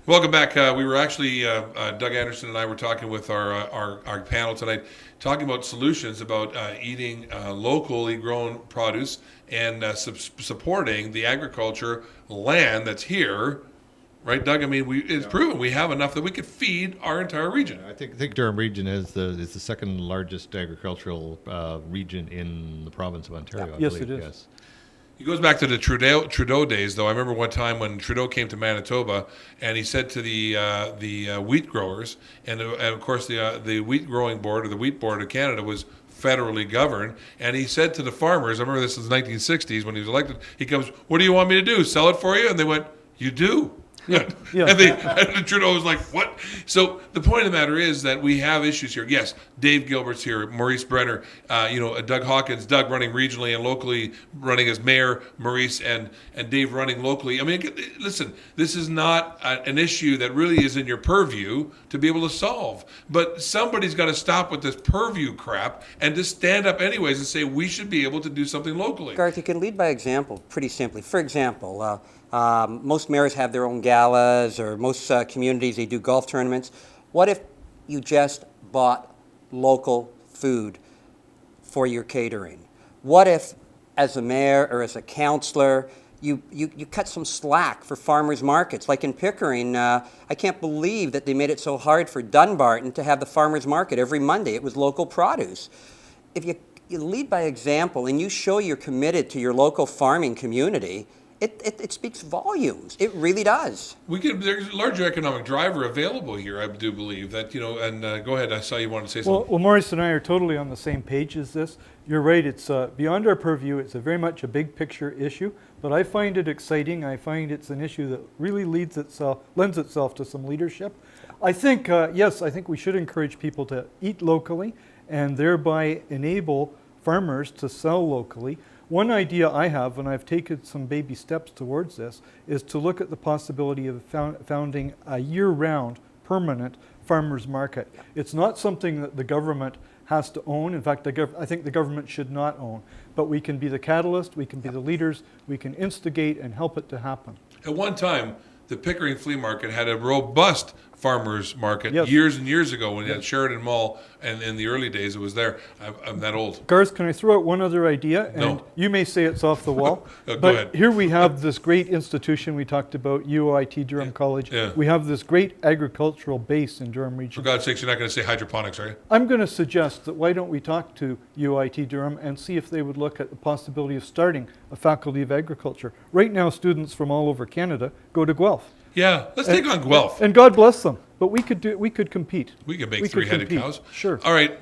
Welcome back. We were actually, Doug Anderson and I were talking with our panel tonight, talking about solutions about eating locally grown produce and supporting the agriculture land that's here. Right, Doug? I mean, it's proven we have enough that we could feed our entire region. I think Durham region is the second largest agricultural region in the province of Ontario. I Yes, believe. it is. Yes. It goes back to the Trudeau days, though. I remember one time when Trudeau came to Manitoba, and he said to the wheat growers, and of course the wheat growing board, or the wheat board of Canada, was federally governed, and he said to the farmers, I remember this in the 1960s when he was elected, he comes, "What do you want me to do? Sell it for you?" And they went, "You do." Yeah. And Trudeau was like, "What?" So the point of the matter is that we have issues here. Yes, Dave Gilbert's here, Maurice Brenner, Doug Hawkins, Doug running regionally and locally, running as mayor, Maurice and Dave running locally. I mean, listen, this is not an issue that really is in your purview to be able to solve. But somebody's got to stop with this purview crap and just stand up anyways and say we should be able to do something locally. Garth, you can lead by example pretty simply. For example, most mayors have their own galas, or most communities, they do golf tournaments. What if you just bought local food for your catering? What if, as a mayor or as a councillor, you cut some slack for farmers markets? Like in Pickering, I can't believe that they made it so hard for Dunbarton to have the farmers market every Monday. It was local produce. If you lead by example and you show you're committed to your local farming community, it speaks volumes. It really does. There's a larger economic driver available here, I do believe that, and go ahead, I saw you wanted to say something. Well, Maurice and I are totally on the same page as this. You're right, it's beyond our purview. It's very much a big picture issue, but I find it exciting. I find it's an issue that really lends itself to some leadership. I think, yes, I think we should encourage people to eat locally and thereby enable farmers to sell locally. One idea I have, and I've taken some baby steps towards this, is to look at the possibility of founding a year-round, permanent farmers market. It's not something that the government has to own. In fact, I think the government should not own. But we can be the catalyst, we can be the leaders, we can instigate and help it to happen. At one time, the Pickering Flea Market had a robust farmers market years and years ago when you had Sheridan Mall, and in the early days it was there. I'm that old. Garth, can I throw out one other idea? And No. you may say it's off the wall. Go but ahead. Here we have this great institution we talked about, UIT Durham College. Yeah. We have this great agricultural base in Durham For region. God's sakes, you're not going to say hydroponics, are you? I'm going to suggest that why don't we talk to UIT Durham and see if they would look at the possibility of starting a faculty of agriculture. Right now, students from all over Canada go to Guelph. Yeah, let's take on Guelph. And God bless them. But we could compete. We could make three-headed compete. cows. Sure. All right.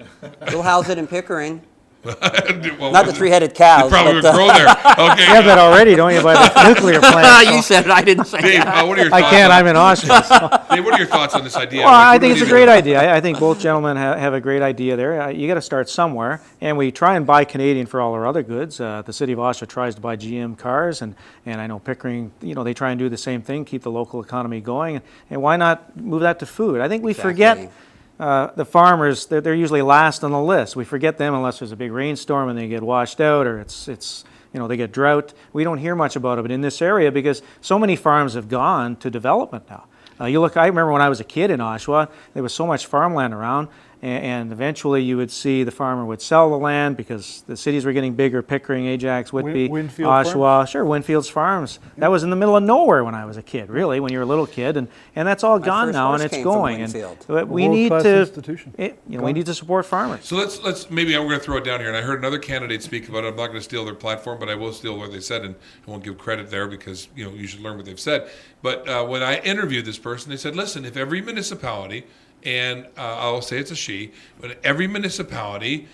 We'll house it in Pickering. Well, Not the three-headed cows. It probably would but, grow there. Okay. You have that already, don't you, by the nuclear plant? you said it, I didn't say Dave, that. what are your I thoughts? can't, I'm in Oshawa. Dave, what are your thoughts on this idea? Well, Like, I what think do it's a we great do? idea. I think both gentlemen have a great idea there. You got to start somewhere, and we try and buy Canadian for all our other goods. The city of Oshawa tries to buy GM cars, and I know Pickering, they try and do the same thing, keep the local economy going, and why not move that to food? I think we forget the farmers. They're usually last on the list. We forget them unless there's a big rainstorm and they get washed out, or it's they get drought. We don't hear much about it in this area because so many farms have gone to development now. I remember when I was a kid in Oshawa, there was so much farmland around, and eventually you would see the farmer would sell the land because the cities were getting bigger, Pickering, Ajax, Whitby, Winfield Oshawa. Farms? Sure, Winfield's Farms. That was in the middle of nowhere when I was a kid, really, when you were a little kid, and that's all gone first now, and horse it's came from going. Winfield. And we need World-class to, institution. we need to support farmers. So let's maybe I'm going to throw it down here. And I heard another candidate speak about it. I'm not going to steal their platform, but I will steal what they said, and I won't give credit there because you should learn what they've said. But when I interviewed this person, they said, listen, if every municipality, and I'll say it's a she, but every municipality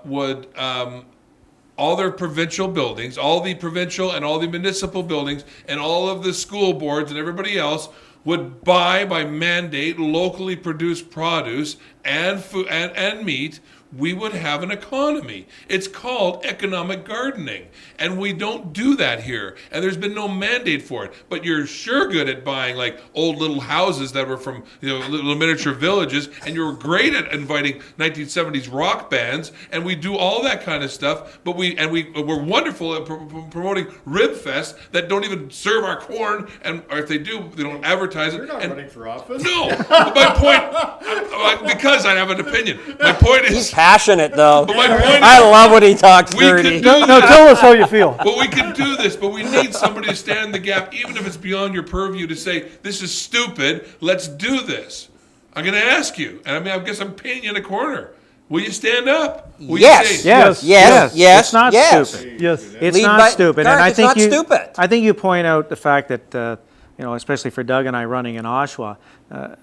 would all their provincial buildings, all the provincial and all the municipal buildings, and all of the school boards and everybody else would buy by mandate locally produced produce and food and meat we would have an economy. It's called economic gardening, and we don't do that here. And there's been no mandate for it. But you're sure good at buying like old little houses that were from little miniature villages, and you're great at inviting 1970s rock bands, and we do all that kind of stuff. But we're wonderful at promoting Rib Fest that don't even serve our corn, or if they do, they don't advertise it. You're not running for office. No, my point, because I have an opinion. My point He's is, passionate, though. but my point I is, love when he talks we could dirty. do No, this. tell us how you feel. But we can do this, but we need somebody to stand in the gap, even if it's beyond your purview, to say, this is stupid, let's do this. I'm going to ask you, and I guess I'm painting you in a corner. Will you stand up? Will Yes. you say, Yes, Yes. It's not Yes. stupid. Yes. It's Lead not by- stupid, Garth, and I it's think not stupid. I think you point out the fact that especially for Doug and I running in Oshawa,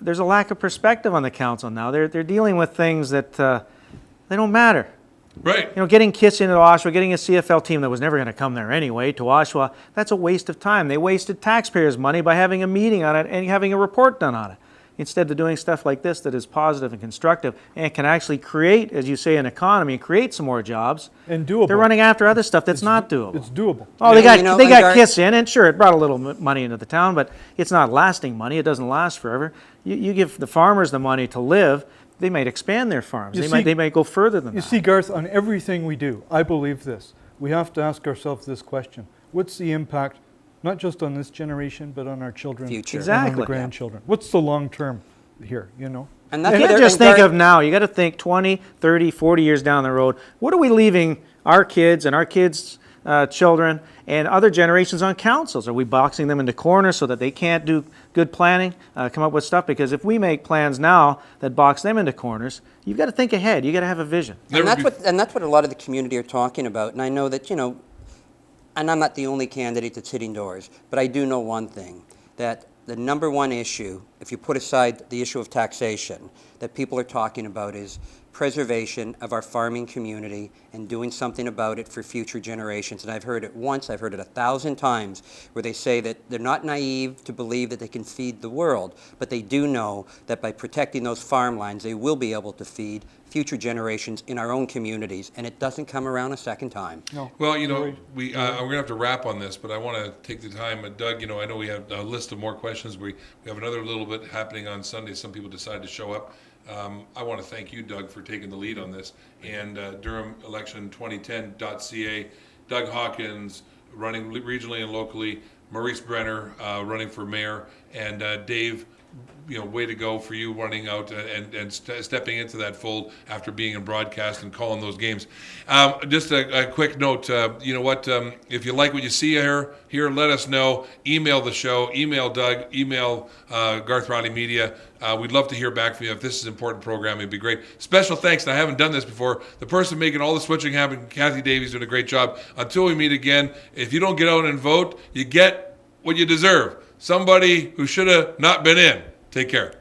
there's a lack of perspective on the council now. They're dealing with things that they don't matter. right? Getting Kiss into Oshawa, getting a CFL team that was never going to come there anyway to Oshawa, that's a waste of time. They wasted taxpayers' money by having a meeting on it and having a report done on it, instead of doing stuff like this that is positive and constructive and can actually create, as you say, an economy and create some more jobs. And doable. They're running after other stuff that's not doable. It's doable. Oh, they got and Kiss in, and sure, it brought a little money into the town, but it's not lasting money. It doesn't last forever. You give the farmers the money to live, they might expand their farms. They might go further than You that. see, Garth, on everything we do, I believe this. We have to ask ourselves this question. What's the impact, not just on this generation, but on our children Future. and on Exactly. the grandchildren? What's the long term here, And that's You what can't they're- just and think Garth- of now. You got to think 20, 30, 40 years down the road. What are we leaving our kids and our kids' children and other generations on councils? Are we boxing them into corners so that they can't do good planning, come up with stuff? Because if we make plans now that box them into corners, you've got to think ahead. You've got to have a vision. Never be- And that's what a lot of the community are talking about. And I know that, and I'm not the only candidate that's hitting doors, but I do know one thing, that the number one issue, if you put aside the issue of taxation, that people are talking about is preservation of our farming community and doing something about it for future generations. And I've heard it once, I've heard it 1,000 times, where they say that they're not naive to believe that they can feed the world, but they do know that by protecting those farmlands, they will be able to feed future generations in our own communities, and it doesn't come around a second time. No. Well, we're going to have to wrap on this, but I want to take the time. Doug, I know we have a list of more questions. We have another little bit happening on Sunday. Some people decided to show up. I want to thank you, Doug, for taking the lead on this. And Durham Election 2010.ca, Doug Hawkins running regionally and locally, Maurice Brenner running for mayor, and Dave, way to go for you running out and stepping into that fold after being in broadcast and calling those games. Just a quick note, if you like what you see here, let us know. Email the show, email Doug, email Garth Riley Media. We'd love to hear back from you. If this is important programming, it'd be great. Special thanks, and I haven't done this before, the person making all the switching happen, Kathy Davies, doing a great job. Until we meet again, if you don't get out and vote, you get what you deserve. Somebody who should have not been in. Take care.